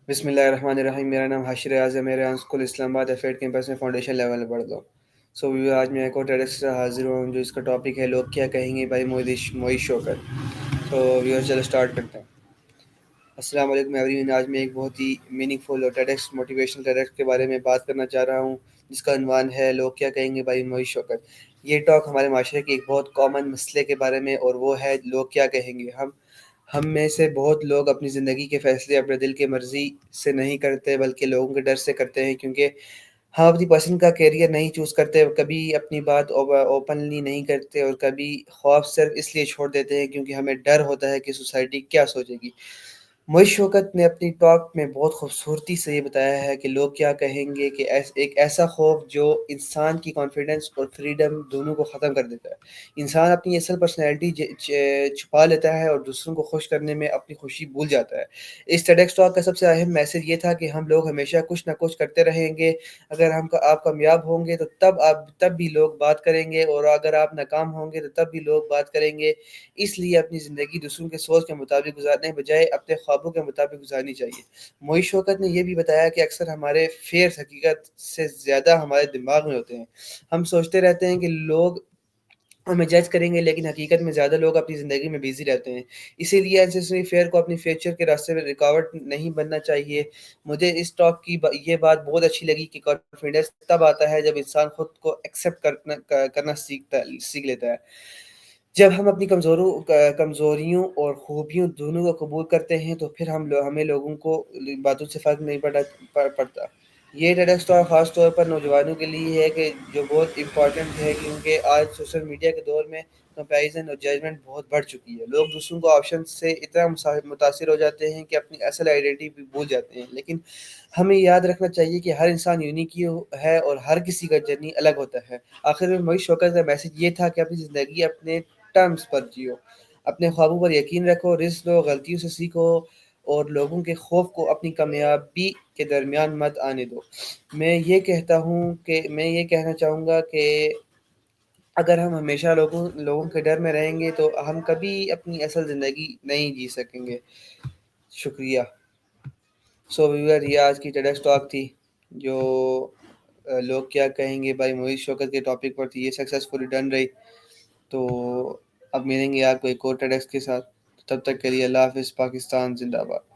بسم اللہ الرحمن الرحیم. میرا نام حاشر اعظم ہے. میرے اسکول اسلام آباد ایفیڈ کیمپس میں فاؤنڈیشن لیول میں پڑھتا ہوں. آج میں ایک اور ٹیڈکس سے حاضر ہوں جو اس کا ٹاپک ہے لوگ کیا کہیں گے بائی معیش شوکت. چلو اسٹارٹ کرتے ہیں. السلام علیکم ایوری ون. آج میں ایک بہت ہی میننگ فل اور ٹیڈکس موٹیویشنل ٹیڈکس کے بارے میں بات کرنا چاہ رہا ہوں جس کا عنوان ہے لوگ کیا کہیں گے بائی معیش شوکت. یہ ٹاک ہمارے معاشرے کے ایک بہت کامن مسئلے کے بارے میں اور وہ ہے لوگ کیا کہیں گے. ہم میں سے بہت لوگ اپنی زندگی کے فیصلے اپنے دل کی مرضی سے نہیں کرتے بلکہ لوگوں کے ڈر سے کرتے ہیں، کیونکہ ہم اپنی پسند کا کیریئر نہیں چوز کرتے، کبھی اپنی بات اوپنلی نہیں کرتے اور کبھی خوف صرف اس لیے چھوڑ دیتے ہیں کیونکہ ہمیں ڈر ہوتا ہے کہ سوسائٹی کیا سوچے گی. معیش شوکت نے اپنی ٹاک میں بہت خوبصورتی سے یہ بتایا ہے کہ لوگ کیا کہیں گے کہ ایک ایسا خوف جو انسان کی کانفیڈنس اور فریڈم دونوں کو ختم کر دیتا ہے. انسان اپنی اصل پرسنالٹی چھپا لیتا ہے اور دوسروں کو خوش کرنے میں اپنی خوشی بھول جاتا ہے. اس ٹیڈکس ٹاک کا سب سے اہم میسج یہ تھا کہ ہم لوگ ہمیشہ کچھ نہ کچھ کرتے رہیں گے. اگر آپ کامیاب ہوں گے تو تب بھی لوگ بات کریں گے، اور اگر آپ ناکام ہوں گے تو تب بھی لوگ بات کریں گے. اس لیے اپنی زندگی دوسروں کے سوچ کے مطابق گزارنے بجائے اپنے خوابوں کے مطابق گزارنی چاہیے. معیش شوکت نے یہ بھی بتایا کہ اکثر ہمارے فیئرز حقیقت سے زیادہ ہمارے دماغ میں ہوتے ہیں. ہم سوچتے رہتے ہیں کہ لوگ ہمیں جج کریں گے، لیکن حقیقت میں زیادہ لوگ اپنی زندگی میں بیزی رہتے ہیں. اسی لیے انسیسری فیئر کو اپنی فیوچر کے راستے میں رکاوٹ نہیں بننا چاہیے. مجھے اس ٹاک کی یہ بات بہت اچھی لگی کہ کانفیڈنس تب آتا ہے جب انسان خود کو ایکسیپٹ کرنا سیکھ لیتا ہے. جب ہم اپنی کمزوریوں اور خوبیوں دونوں کو قبول کرتے ہیں تو پھر ہمیں لوگوں کو باتوں سے فرق نہیں پڑتا. یہ ٹیڈکس ٹاک خاص طور پر نوجوانوں کے لیے ہے کہ جو بہت امپورٹنٹ ہے، کیونکہ آج سوشل میڈیا کے دور میں کمپیریزن اور ججمنٹ بہت بڑھ چکی ہے. لوگ دوسروں کو آپشن سے اتنا متاثر ہو جاتے ہیں کہ اپنی اصل آئیڈینٹی بھی بھول جاتے ہیں. لیکن ہمیں یاد رکھنا چاہیے کہ ہر انسان یونیک ہے اور ہر کسی کا جرنی الگ ہوتا ہے. آخر میں معیش شوکت کا میسج یہ تھا کہ اپنی زندگی اپنے ٹرمز پر جیو، اپنے خوابوں پر یقین رکھو، رسک لو، غلطیوں سے سیکھو اور لوگوں کے خوف کو اپنی کامیابی کے درمیان مت آنے دو. میں یہ کہنا چاہوں گا کہ اگر ہم ہمیشہ لوگوں کے ڈر میں رہیں گے تو ہم کبھی اپنی اصل زندگی نہیں جی سکیں گے. شکریہ. ویور یہ آج کی ٹیڈکس ٹاک تھی جو لوگ کیا کہیں گے بھائی معیش شوکت کے ٹاپک پر تھی. یہ سکسیزفلی ڈن رہی. تو اب ملیں گے آپ کو ایک اور ٹیڈکس کے ساتھ. تب تک کے لیے اللہ حافظ. پاکستان زندہ باد.